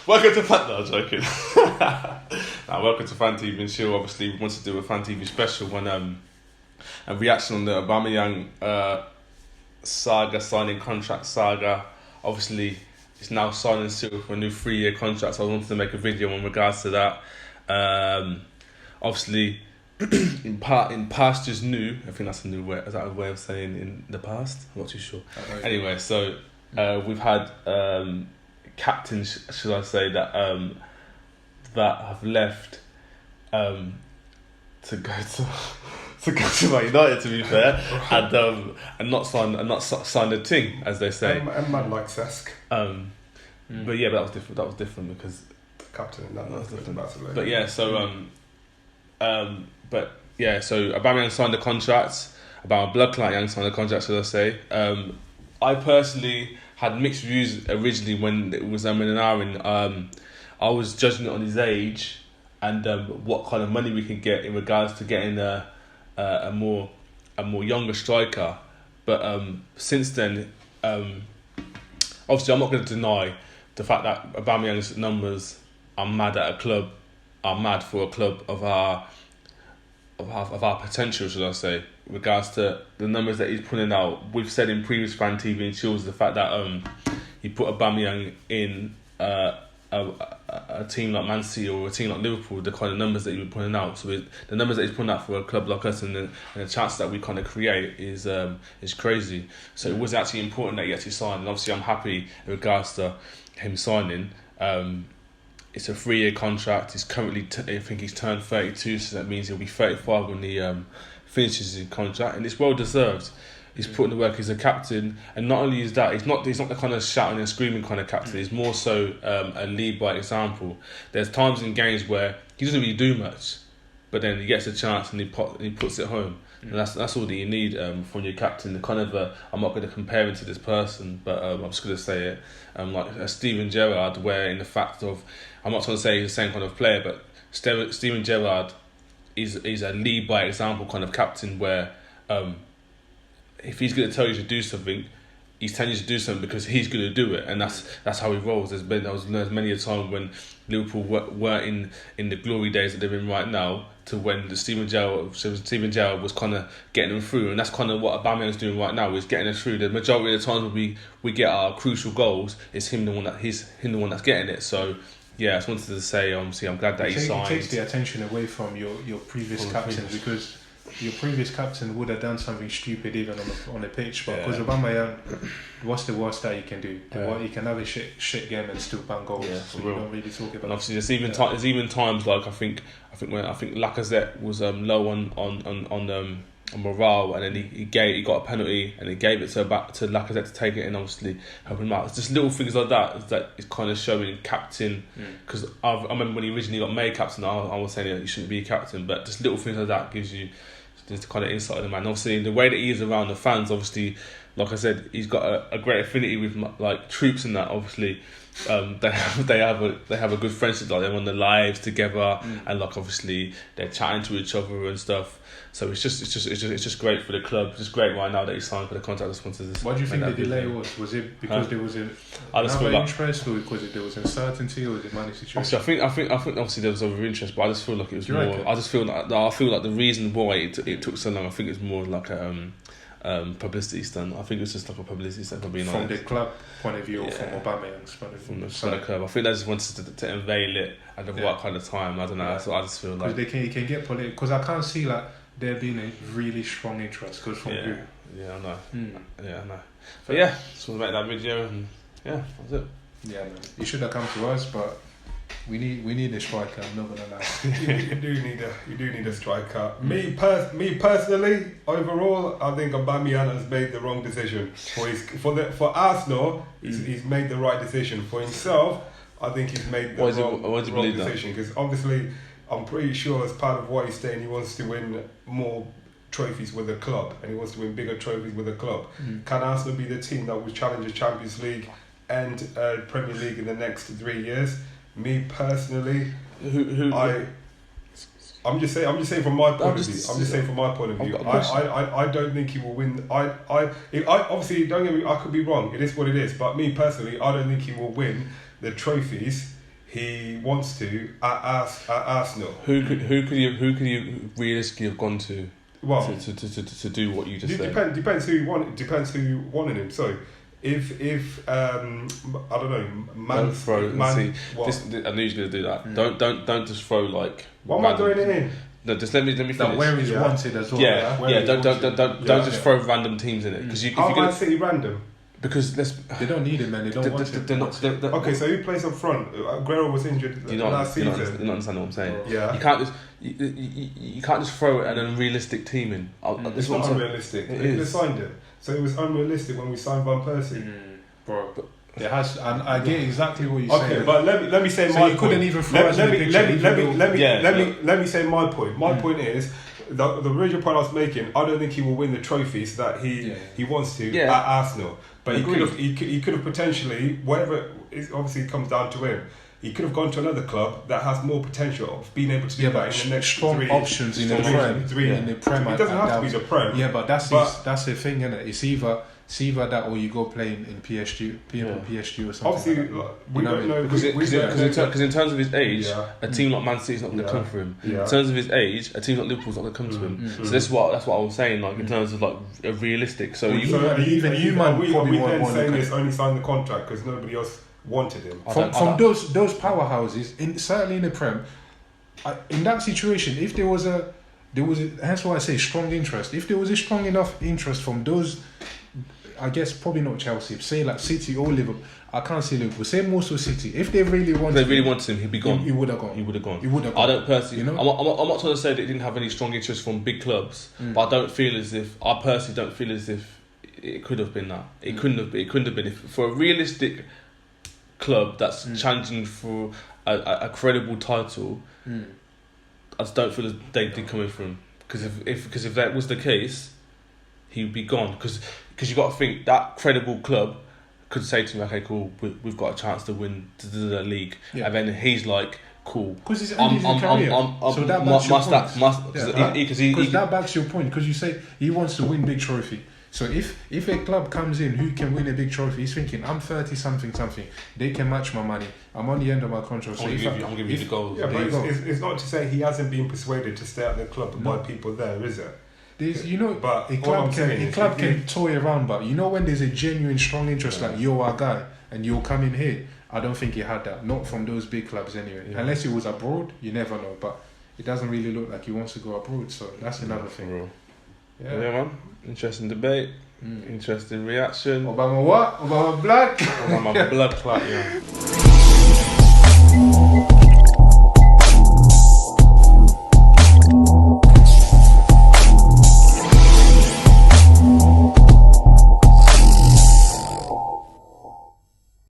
welcome to Fan. No, I'm joking. Welcome to FanTVnChill. Obviously, we wanted to do a Fan TV special when a reaction on the Aubameyang saga, signing contract saga. Obviously, it's now signed and sealed for a new 3-year contract. So I wanted to make a video in regards to that. Obviously, in pastures new. I think that's a new way. Is that a way of saying in the past? I'm not too sure. Anyway, so we've had captains, should I say, that have left to go to Man United, to be fair, and not signed a thing, as they say. And man like Cesc. But yeah, but that was different because captain. That was different. But yeah, so so Aubameyang signed the contract. Aubameyang signed the contract, should I say? I personally had mixed views originally when it was in an hour. I was judging it on his age and what kind of money we can get in regards to getting a more younger striker. But since then, obviously, I'm not going to deny the fact that Aubameyang's numbers are mad for a club of our potential, should I say, in regards to the numbers that he's putting out. We've said in previous FanTVnChills the fact that he put Aubameyang in a team like Man City or a team like Liverpool, the kind of numbers that he was putting out. So the numbers that he's putting out for a club like us and the chance that we kind of create is crazy. So it was actually important that he actually signed, and obviously I'm happy in regards to him signing. It's a 3-year contract. He's currently, I think he's turned 32, so that means he'll be 35 when he finishes his contract, and it's well deserved. He's putting the work as a captain, and not only is that, he's not the kind of shouting and screaming kind of captain. He's more so a lead by example. There's times in games where he doesn't really do much, but then he gets a chance and he puts it home. And that's all that you need from your captain. The kind of I'm not going to compare him to this person, but I'm just going to say it. Like Steven Gerrard, where in the fact of, I'm not trying to say he's the same kind of player, but Steven Gerrard is a lead by example kind of captain where if he's going to tell you to do something, he's telling you to do something because he's going to do it, and that's how he rolls. There's many a time when Liverpool were in the glory days that they're in right now, to when Steven Gerrard was kind of getting them through, and that's kind of what Aubameyang's doing right now. Is getting us through. The majority of the times when we get our crucial goals, it's him the one that's getting it. So yeah, I just wanted to say, obviously, I'm glad that he signed. It takes the attention away from your previous captain, because your previous captain would have done something stupid even on the pitch, but because Aubameyang, what's the worst that he can do? He can have a shit game and still bang goals. Yeah, so you don't really talk about. And obviously, there's even times like I think Lacazette was low on morale, and then he got a penalty and he gave it to Lacazette to take it and obviously help him out. It's just little things like that is kind of showing captain. Because I remember when he originally got made captain, I was saying that he shouldn't be a captain, but just little things like that gives you just kind of insight of the man. Obviously, the way that he is around the fans, obviously, like I said, he's got a great affinity with like troops and that. Obviously, they have a good friendship. Like they're on the lives together, and like obviously they're chatting to each other and stuff. So it's just great for the club. It's just great right now that he signed for the contract. I just wanted to. What do you think the delay was? Was it because there was another interest, or because there was uncertainty, or was it money situation? Obviously, I think obviously there was other interest, but I just feel like it was more. Reckon? I feel like the reason why it took so long, I think it's more like a publicity stunt. I think it's just like a publicity stunt for being honest. From the club point of view, or from Aubameyang's point of view? From the club. I think they just wanted to unveil it at the right kind of time. I don't know. So I just feel like because they can get political. Because I can't see like there being a really strong interest. Because from who? Yeah, I know. Yeah, I know. But yeah, just want to make that video, and yeah, that's it. Yeah, man. You should have come to us, but we need a striker. I'm not gonna lie. you do need a striker. Me personally, overall, I think Aubameyang has made the wrong decision. For Arsenal, he's made the right decision. For himself, I think he's made the wrong decision. Because obviously, I'm pretty sure as part of what he's saying, he wants to win more trophies with the club, and he wants to win bigger trophies with the club. Can Arsenal be the team that will challenge the Champions League and Premier League in the next 3 years? Me personally, I'm just saying from my point of view. I don't think he will win. I obviously, don't get me. I could be wrong. It is what it is. But me personally, I don't think he will win the trophies he wants to at Arsenal. Who could you realistically have gone to? Well, to do what you just said. Depends who you want. Depends who wanted him. So if I don't know, don't throw. See, I knew you were gonna do that. Don't just throw like. What am I doing it in? No, just let me finish. Where he's wanted as well. Yeah. Don't just throw random teams in it because you. How Man City random? Because they don't need him, man. They don't want him. They're not. Okay, so who plays up front? Aguero was injured last season. You don't understand what I'm saying. Yeah. You can't just throw an unrealistic team in. It's not unrealistic. They could have signed it. So it was unrealistic when we signed Van Persie. Bro. It has, and I get exactly what you're saying. Okay, but let me say my point. Couldn't even throw let me say my point. My point is the original point I was making. I don't think he will win the trophies that he wants to at Arsenal. But he could have potentially, whatever it obviously comes down to him. He could have gone to another club that has more potential of being able to do that in the next strong options in the Prem. It doesn't have to be the Prem. Yeah, but that's the thing, isn't it? It's either that or you go playing in PSG or something. Obviously, we don't know because in terms of his age, a team like Man City is not going to come for him. In terms of his age, a team like Liverpool's not going to come to him. So that's what I was saying. Like in terms of like realistic. So we then saying this only signed the contract because nobody else wanted him. From those powerhouses, certainly in the Prem, in that situation, if there was that's why I say strong interest. If there was a strong enough interest from those, I guess probably not Chelsea, say like City or Liverpool. I can't say Liverpool. Say most of City. If they really wanted him, he'd be gone. He would have gone. I don't personally. I'm not trying to say that he didn't have any strong interest from big clubs, but I personally don't feel as if it could have been that. It couldn't have been. If for a realistic club that's challenging for a credible title, I just don't feel as they did come in for him. Because if that was the case, he would be gone. Because you got to think that credible club could say to him, okay, cool, we've got a chance to win the league, and then he's like, cool. Because he's ended his career. So that backs your point. Because that backs your point. Because you say he wants to win big trophy. So if a club comes in who can win a big trophy, he's thinking, I'm 30 something, they can match my money, I'm on the end of my contract. I'm giving you the goals. Yeah, but it's not to say he hasn't been persuaded to stay at the club by people there, is it? But a club can toy around, but when there's a genuine strong interest, like you're our guy and you'll come in here, I don't think he had that. Not from those big clubs anyway. Yeah. Unless he was abroad, you never know. But it doesn't really look like he wants to go abroad, so that's another thing. Yeah, man. Interesting debate. Interesting reaction. Obama what? Obama black? Obama blood clot, yeah.